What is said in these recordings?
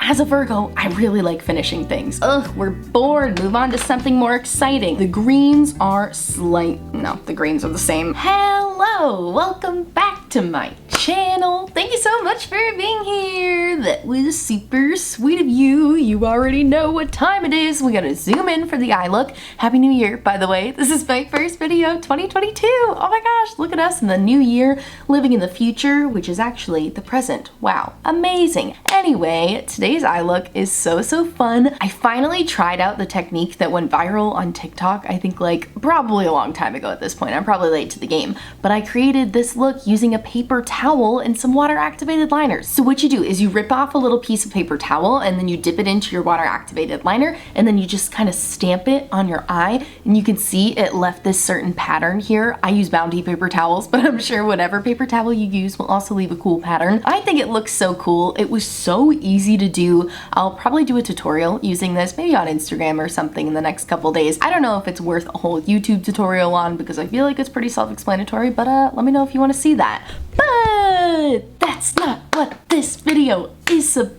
as a Virgo, I really like finishing things. Ugh, we're bored. Move on to something more exciting. The greens are the greens are the same. Hello, welcome back to my channel. Thank you so much for being here. That was super sweet of you. You already know what time it is. We gotta zoom in for the eye look. Happy New Year, by the way. This is my first video of 2022. Oh my gosh, look at us in the new year, living in the future, which is actually the present. Wow, amazing. Anyway, today's eye look is so fun. I finally tried out the technique that went viral on TikTok, I think like probably a long time ago at this point. I'm probably late to the game, but I created this look using a paper towel and some water activated liners. So what you do is you rip off a little piece of paper towel and then you dip it into your water activated liner and then you just kind of stamp it on your eye and you can see it left this certain pattern here. I use Bounty paper towels, but I'm sure whatever paper towel you use will also leave a cool pattern. I think it looks so cool. It was so easy to do. I'll probably do a tutorial using this maybe on Instagram or something in the next couple days. I don't know if it's worth a whole YouTube tutorial on because I feel like it's pretty self-explanatory, but let me know if you want to see that. But that's not what this video is about.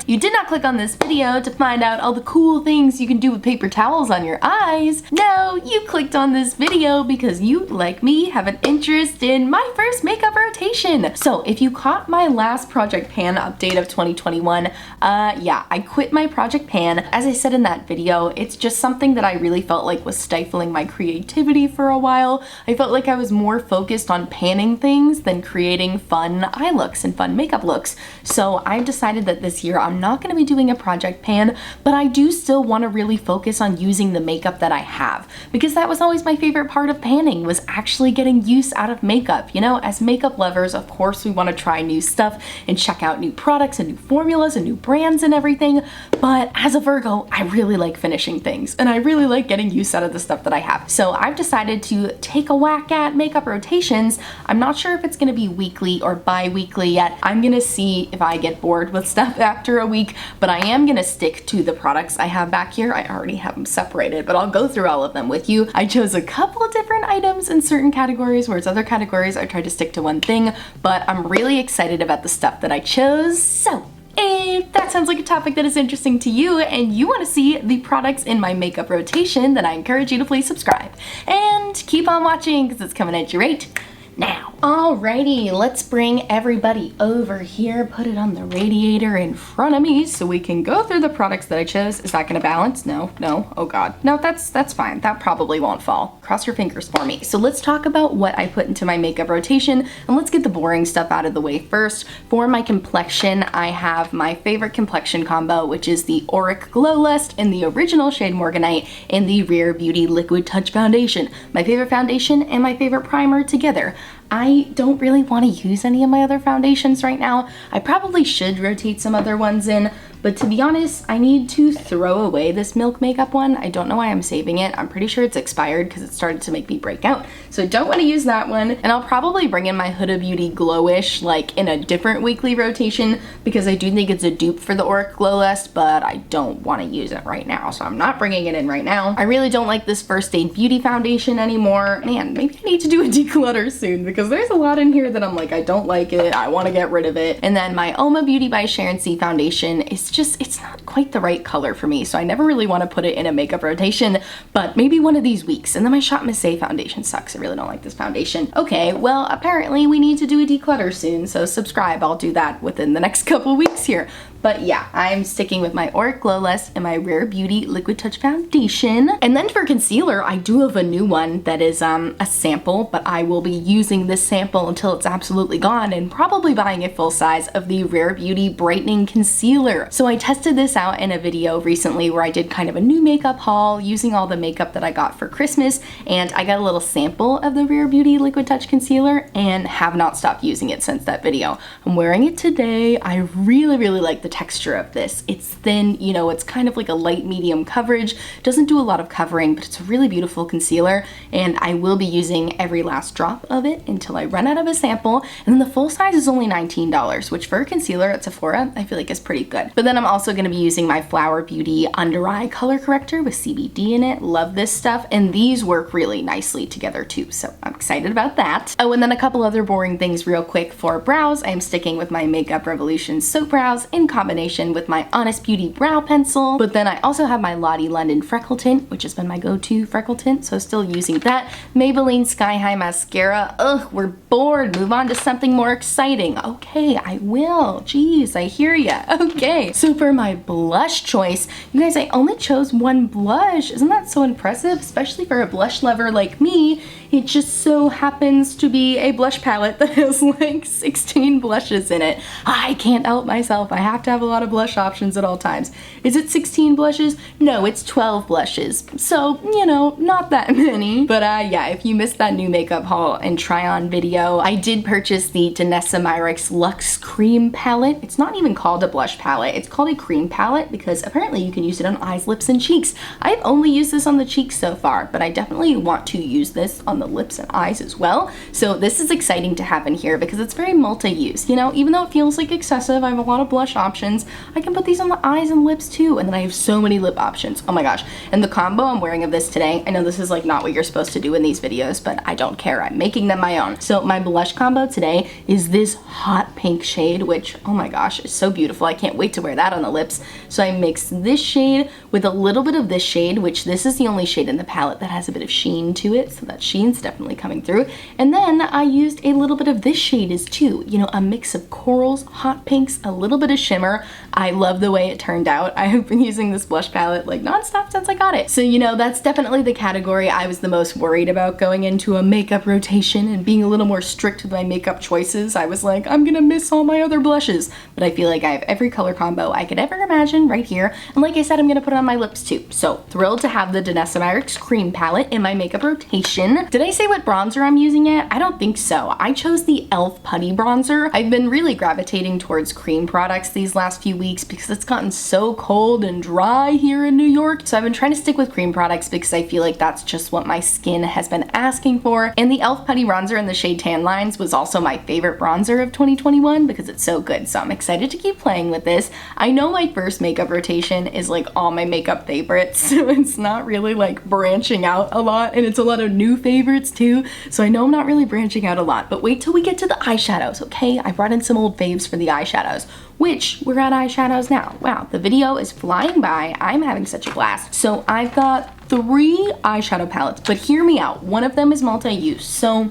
You did not click on this video to find out all the cool things you can do with paper towels on your eyes. No, you clicked on this video because you, like me, have an interest in my first makeup rotation. So if you caught my last Project Pan update of 2021, yeah, I quit my Project Pan. As I said in that video, it's just something that I really felt like was stifling my creativity for a while. I felt like I was more focused on panning things than creating fun eye looks and fun makeup looks. So I've decided that this year I'm not going to be doing a project pan, but I do still want to really focus on using the makeup that I have, because that was always my favorite part of panning, was actually getting use out of makeup. You know, as makeup lovers, of course we want to try new stuff and check out new products and new formulas and new brands and everything, but as a Virgo, I really like finishing things and I really like getting use out of the stuff that I have. So I've decided to take a whack at makeup rotations. I'm not sure if it's going to be weekly or bi-weekly yet. I'm going to see if I get bored with stuff after a week, but I am gonna stick to the products I have back here. I already have them separated, but I'll go through all of them with you. I chose a couple of different items in certain categories, whereas other categories I tried to stick to one thing, but I'm really excited about the stuff that I chose. So if that sounds like a topic that is interesting to you and you want to see the products in my makeup rotation, then I encourage you to please subscribe and keep on watching because it's coming at you right now. Alrighty, let's bring everybody over here, put it on the radiator in front of me so we can go through the products that I chose. Is that gonna balance? No, oh God. No, that's fine. That probably won't fall. Cross your fingers for me. So let's talk about what I put into my makeup rotation and let's get the boring stuff out of the way first. For my complexion, I have my favorite complexion combo, which is the Auric Glow Lust in the original shade Morganite and the Rare Beauty Liquid Touch Foundation. My favorite foundation and my favorite primer together. I don't really want to use any of my other foundations right now. I probably should rotate some other ones in, but to be honest, I need to throw away this Milk Makeup one. I don't know why I'm saving it. I'm pretty sure it's expired because it started to make me break out. So I don't want to use that one. And I'll probably bring in my Huda Beauty Glowish like in a different weekly rotation because I do think it's a dupe for the Auric Glow Lust, but I don't want to use it right now. So I'm not bringing it in right now. I really don't like this First Aid Beauty foundation anymore. Man, maybe I need to do a declutter soon because there's a lot in here that I'm like, I don't like it. I want to get rid of it. And then my Oma Beauty by Sharon C foundation is it's not quite the right color for me, so I never really want to put it in a makeup rotation, but maybe one of these weeks. And then my Shot Miss A foundation sucks. I really don't like this foundation. Okay, well, apparently we need to do a declutter soon, so subscribe. I'll do that within the next couple weeks here. But yeah, I'm sticking with my Auric Glow Lust and my Rare Beauty Liquid Touch Foundation. And then for concealer, I do have a new one that is a sample, but I will be using this sample until it's absolutely gone and probably buying a full size of the Rare Beauty Brightening Concealer. So I tested this out in a video recently where I did kind of a new makeup haul using all the makeup that I got for Christmas, and I got a little sample of the Rare Beauty Liquid Touch Concealer and have not stopped using it since that video. I'm wearing it today. I really like the texture of this. It's thin, you know, it's kind of like a light medium coverage. Doesn't do a lot of covering, but it's a really beautiful concealer, and I will be using every last drop of it until I run out of a sample. And then the full size is only $19, which for a concealer at Sephora, I feel like is pretty good. But then I'm also going to be using my Flower Beauty Under Eye Color Corrector with CBD in it. Love this stuff, and these work really nicely together too, so I'm excited about that. Oh, and then a couple other boring things real quick. For brows, I'm sticking with my Makeup Revolution Soap Brows in combination with my Honest Beauty brow pencil. But then I also have my Lottie London freckle tint, which has been my go-to freckle tint, so still using that. Maybelline Sky High mascara. Ugh, we're bored. Move on to something more exciting. Okay, I will. Jeez, I hear ya. Okay, so for my blush choice, you guys, I only chose one blush. Isn't that so impressive? Especially for a blush lover like me. It just so happens to be a blush palette that has like 16 blushes in it. I can't help myself. I have to have a lot of blush options at all times. Is it 16 blushes? No, it's 12 blushes. So, you know, not that many. But yeah, if you missed that new makeup haul and try on video, I did purchase the Danessa Myricks Luxe Cream Palette. It's not even called a blush palette. It's called a cream palette because apparently you can use it on eyes, lips, and cheeks. I've only used this on the cheeks so far, but I definitely want to use this on the lips and eyes as well. So this is exciting to have in here because it's very multi-use. You know, even though it feels like excessive, I have a lot of blush options. I can put these on the eyes and lips too, and then I have so many lip options. Oh my gosh. And the combo I'm wearing of this today, I know this is like not what you're supposed to do in these videos, but I don't care. I'm making them my own. So my blush combo today is this hot pink shade, which, oh my gosh, is so beautiful. I can't wait to wear that on the lips. So I mixed this shade with a little bit of this shade, which this is the only shade in the palette that has a bit of sheen to it. So that sheen's definitely coming through. And then I used a little bit of this shade as too, you know, a mix of corals, hot pinks, a little bit of shimmer. I love the way it turned out. I have been using this blush palette like nonstop since I got it. So, you know, that's definitely the category I was the most worried about going into a makeup rotation and being a little more strict with my makeup choices. I was like, I'm gonna miss all my other blushes. But I feel like I have every color combo I could ever imagine right here. And like I said, I'm gonna put it on my lips too. So thrilled to have the Danessa Myricks Cream Palette in my makeup rotation. Did I say what bronzer I'm using yet? I don't think so. I chose the e.l.f. Putty Bronzer. I've been really gravitating towards cream products these last few weeks because it's gotten so cold and dry here in New York. So I've been trying to stick with cream products because I feel like that's just what my skin has been asking for. And the e.l.f. Putty Bronzer in the shade Tan Lines was also my favorite bronzer of 2021 because it's so good. So I'm excited to keep playing with this. I know my first makeup rotation is like all my makeup favorites, so it's not really like branching out a lot, and it's a lot of new favorites too. So I know I'm not really branching out a lot, but wait till we get to the eyeshadows, okay? I brought in some old faves for the eyeshadows, which we're at eyeshadows now. Wow, the video is flying by. I'm having such a blast. So I've got 3 eyeshadow palettes, but hear me out. One of them is multi-use. So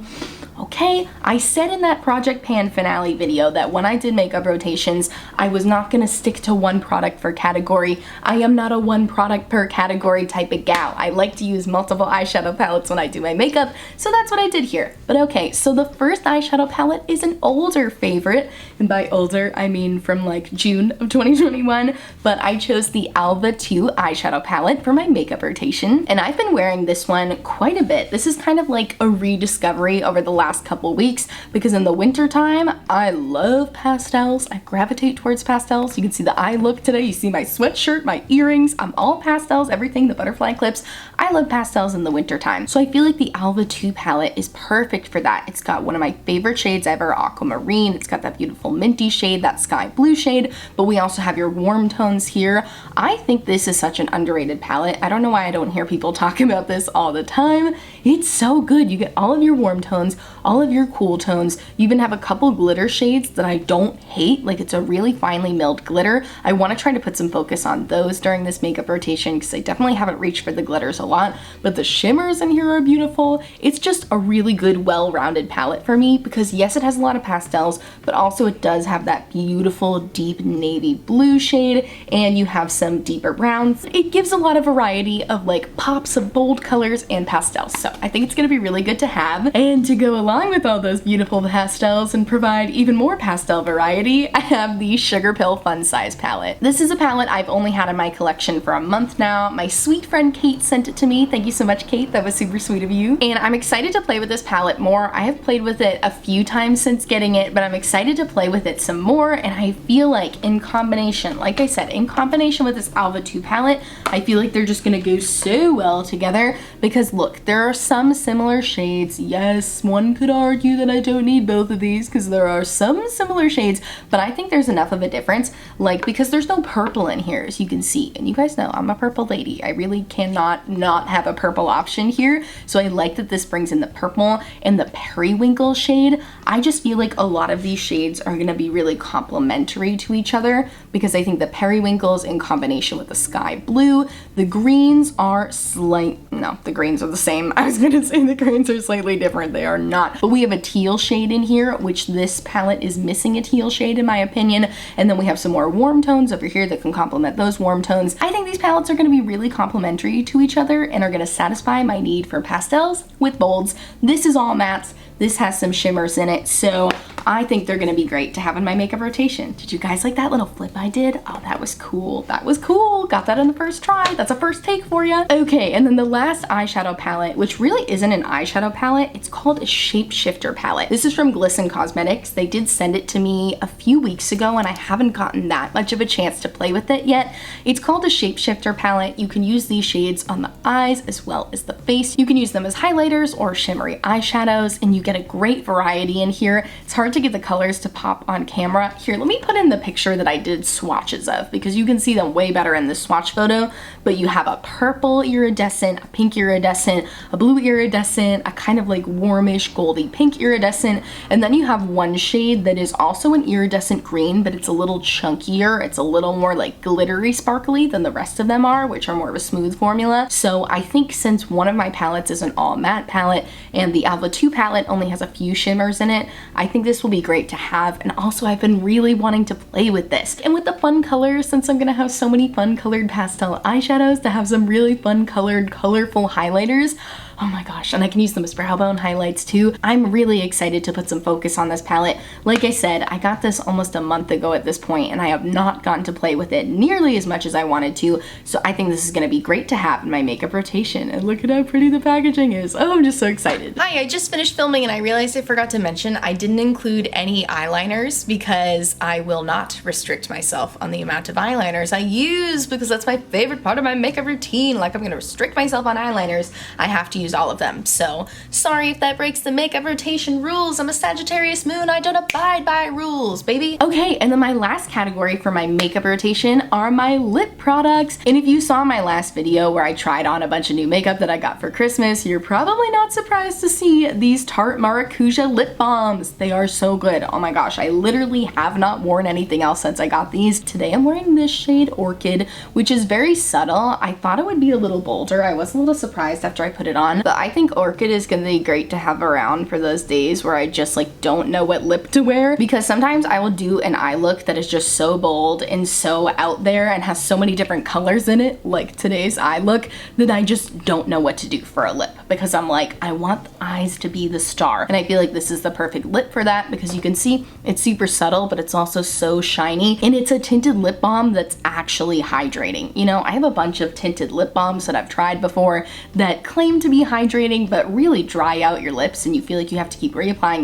okay, I said in that Project Pan finale video that when I did makeup rotations, I was not gonna stick to one product for category. I am not a one product per category type of gal. I like to use multiple eyeshadow palettes when I do my makeup, so that's what I did here. But okay, so the first eyeshadow palette is an older favorite, and by older, I mean from like June of 2021, but I chose the Alva 2 eyeshadow palette for my makeup rotation, and I've been wearing this one quite a bit. This is kind of like a rediscovery over the last couple weeks because in the winter time I love pastels. I gravitate towards pastels. You can see the eye look today. You see my sweatshirt, my earrings. I'm all pastels, everything, the butterfly clips. I love pastels in the winter time. So I feel like the Alva 2 palette is perfect for that. It's got one of my favorite shades ever, aquamarine. It's got that beautiful minty shade, that sky blue shade, but we also have your warm tones here. I think this is such an underrated palette. I don't know why I don't hear people talk about this all the time. It's so good. You get all of your warm tones, all of your cool tones. You even have a couple glitter shades that I don't hate. Like, it's a really finely milled glitter. I want to try to put some focus on those during this makeup rotation because I definitely haven't reached for the glitters a lot, but the shimmers in here are beautiful. It's just a really good, well-rounded palette for me because yes, it has a lot of pastels, but also it does have that beautiful deep navy blue shade, and you have some deeper browns. It gives a lot of variety of like pops of bold colors and pastels. So I think it's going to be really good to have. And to go along with all those beautiful pastels and provide even more pastel variety, I have the Sugar Pill Fun Size palette. This is a palette I've only had in my collection for a month now. My sweet friend Kate sent it to me. Thank you so much, Kate. That was super sweet of you. And I'm excited to play with this palette more. I have played with it a few times since getting it, but I'm excited to play with it some more. And I feel like in combination, like I said, in combination with this Alva 2 palette, I feel like they're just gonna go so well together because look, there are some similar shades. Yes, one could argue that I don't need both of these because there are some similar shades, but I think there's enough of a difference, like, because there's no purple in here, as you can see, and you guys know I'm a purple lady. I really cannot not have a purple option here, so I like that this brings in the purple and the periwinkle shade. I just feel like a lot of these shades are gonna be really complementary to each other because I think the periwinkles in combination with the sky blue, the greens are the greens are the same. I was gonna say the greens are slightly different. They are not. But we have a teal shade in here, which this palette is missing a teal shade in my opinion. And then we have some more warm tones over here that can complement those warm tones. I think these palettes are gonna be really complementary to each other and are gonna satisfy my need for pastels with bolds. This is all mattes. This has some shimmers in it, so I think they're gonna be great to have in my makeup rotation. Did you guys like that little flip I did? Oh, that was cool. That was cool. Got that on the first try. That's a first take for you. Okay, and then the last eyeshadow palette, which really isn't an eyeshadow palette, it's called a shapeshifter palette. This is from Glisten Cosmetics. They did send it to me a few weeks ago and I haven't gotten that much of a chance to play with it yet. It's called a shapeshifter palette. You can use these shades on the eyes as well as the face. You can use them as highlighters or shimmery eyeshadows, and you get a great variety in here. It's hard to get the colors to pop on camera. Here, let me put in the picture that I did swatches of because you can see them way better in this swatch photo, but you have a purple iridescent, a pink iridescent, a blue iridescent, a kind of like warmish goldy pink iridescent, and then you have one shade that is also an iridescent green, but it's a little chunkier. It's a little more like glittery sparkly than the rest of them are, which are more of a smooth formula. So I think since one of my palettes is an all matte palette and the Alpha 2 palette only has a few shimmers in it, I think this will be great to have. And also I've been really wanting to play with this and with the fun colors, since I'm gonna have so many fun colored pastel eyeshadows, to have some really fun colored colorful highlighters. Oh my gosh, and I can use them as brow bone highlights too. I'm really excited to put some focus on this palette. Like I said, I got this almost a month ago at this point and I have not gotten to play with it nearly as much as I wanted to, so I think this is gonna be great to have in my makeup rotation. And look at how pretty the packaging is. Oh, I'm just so excited. Hi, I just finished filming and I realized I forgot to mention I didn't include any eyeliners because I will not restrict myself on the amount of eyeliners I use because that's my favorite part of my makeup routine. Like, I'm gonna restrict myself on eyeliners. I have to use all of them. So sorry if that breaks the makeup rotation rules. I'm a Sagittarius moon. I don't abide by rules, baby. Okay, and then my last category for my makeup rotation are my lip products. And if you saw my last video where I tried on a bunch of new makeup that I got for Christmas, you're probably not surprised to see these Tarte Maracuja lip balms. They are so good. Oh my gosh, I literally have not worn anything else since I got these. Today I'm wearing this shade Orchid, which is very subtle. I thought it would be a little bolder. I was a little surprised after I put it on. But I think Orchid is gonna be great to have around for those days where I just like don't know what lip to wear, because sometimes I will do an eye look that is just so bold and so out there and has so many different colors in it, like today's eye look, that I just don't know what to do for a lip, because I'm like, I want the eyes to be the star. And I feel like this is the perfect lip for that because you can see it's super subtle, but it's also so shiny, and it's a tinted lip balm that's actually hydrating. You know, I have a bunch of tinted lip balms that I've tried before that claim to be hydrating but really dry out your lips and you feel like you have to keep reapplying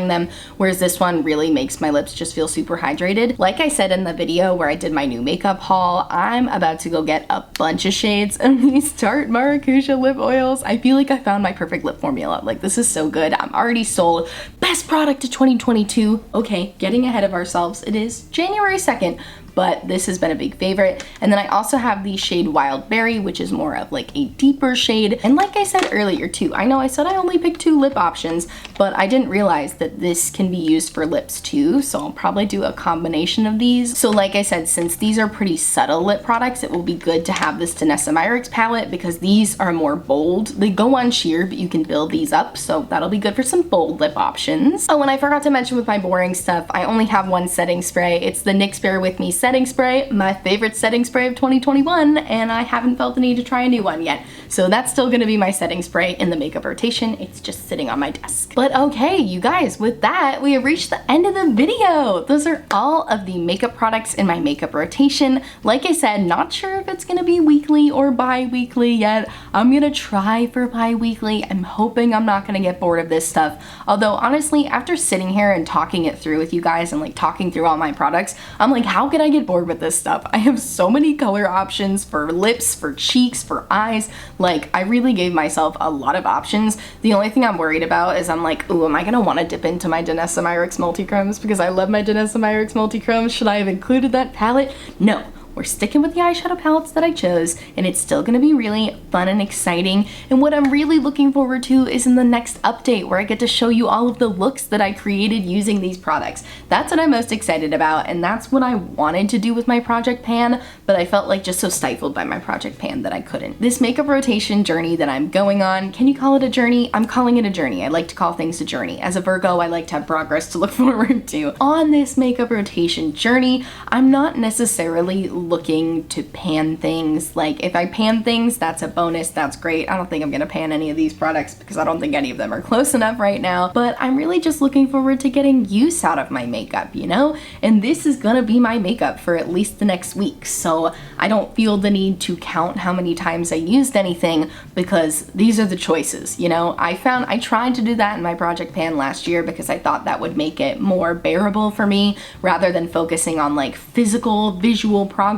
them, whereas this one really makes my lips just feel super hydrated. Like I said in the video where I did my new makeup haul, I'm about to go get a bunch of shades of these Tarte Maracuja lip oils. I feel like I found my perfect lip formula. Like, this is so good. I'm already sold. Best product of 2022. Okay, getting ahead of ourselves. It is January 2nd. But this has been a big favorite. And then I also have the shade Wild Berry, which is more of like a deeper shade. And like I said earlier too, I know I said I only picked 2 lip options, but I didn't realize that this can be used for lips too. So I'll probably do a combination of these. So like I said, since these are pretty subtle lip products, it will be good to have this Danessa Myricks palette because these are more bold. They go on sheer, but you can build these up. So that'll be good for some bold lip options. Oh, and I forgot to mention with my boring stuff, I only have one setting spray. It's the NYX Bear With Me setting spray, my favorite setting spray of 2021, and I haven't felt the need to try a new one yet. So that's still gonna be my setting spray in the makeup rotation. It's just sitting on my desk. But okay, you guys, with that, we have reached the end of the video. Those are all of the makeup products in my makeup rotation. Like I said, not sure if it's gonna be weekly or bi-weekly yet. I'm gonna try for bi-weekly. I'm hoping I'm not gonna get bored of this stuff. Although honestly, after sitting here and talking it through with you guys and like talking through all my products, I'm like, how could I get bored with this stuff. I have so many color options for lips, for cheeks, for eyes. Like, I really gave myself a lot of options. The only thing I'm worried about is I'm like, ooh, am I gonna want to dip into my Danessa Myricks Multichromes because I love my Danessa Myricks Multichromes. Should I have included that palette? No. We're sticking with the eyeshadow palettes that I chose, and it's still gonna be really fun and exciting. And what I'm really looking forward to is in the next update where I get to show you all of the looks that I created using these products. That's what I'm most excited about, and that's what I wanted to do with my project pan, but I felt like just so stifled by my project pan that I couldn't. This makeup rotation journey that I'm going on, can you call it a journey? I'm calling it a journey. I like to call things a journey. As a Virgo, I like to have progress to look forward to. On this makeup rotation journey, I'm not necessarily looking to pan things. Like, if I pan things, that's a bonus, that's great. I don't think I'm gonna pan any of these products because I don't think any of them are close enough right now, but I'm really just looking forward to getting use out of my makeup, you know? And this is gonna be my makeup for at least the next week, so I don't feel the need to count how many times I used anything because these are the choices, you know? I tried to do that in my project pan last year because I thought that would make it more bearable for me rather than focusing on like physical, visual progress.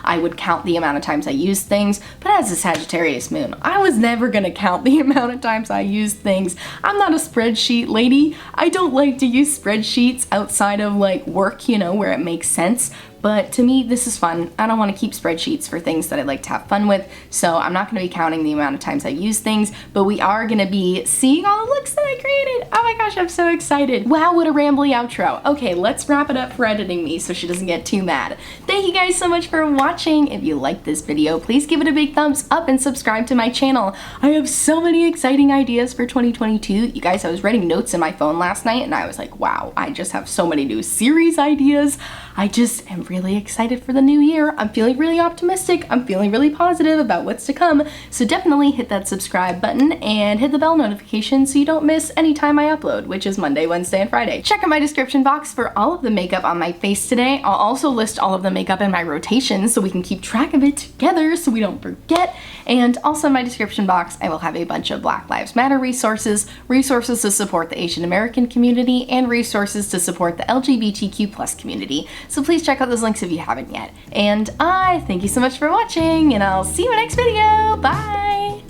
I would count the amount of times I used things, but as a Sagittarius moon, I was never gonna count the amount of times I used things. I'm not a spreadsheet lady. I don't like to use spreadsheets outside of like work, you know, where it makes sense. But to me, this is fun. I don't want to keep spreadsheets for things that I like to have fun with, so I'm not going to be counting the amount of times I use things, but we are going to be seeing all the looks that I created. Oh my gosh, I'm so excited. Wow, what a rambly outro. Okay, let's wrap it up for editing me so she doesn't get too mad. Thank you guys so much for watching. If you liked this video, please give it a big thumbs up and subscribe to my channel. I have so many exciting ideas for 2022. You guys, I was writing notes in my phone last night and I was like, wow, I just have so many new series ideas. I just am really excited for the new year. I'm feeling really optimistic. I'm feeling really positive about what's to come. So definitely hit that subscribe button and hit the bell notification so you don't miss any time I upload, which is Monday, Wednesday, and Friday. Check out my description box for all of the makeup on my face today. I'll also list all of the makeup in my rotations so we can keep track of it together so we don't forget. And also in my description box, I will have a bunch of Black Lives Matter resources, resources to support the Asian American community, and resources to support the LGBTQ+ community. So please check out those links if you haven't yet. And I thank you so much for watching, and I'll see you in my next video. Bye!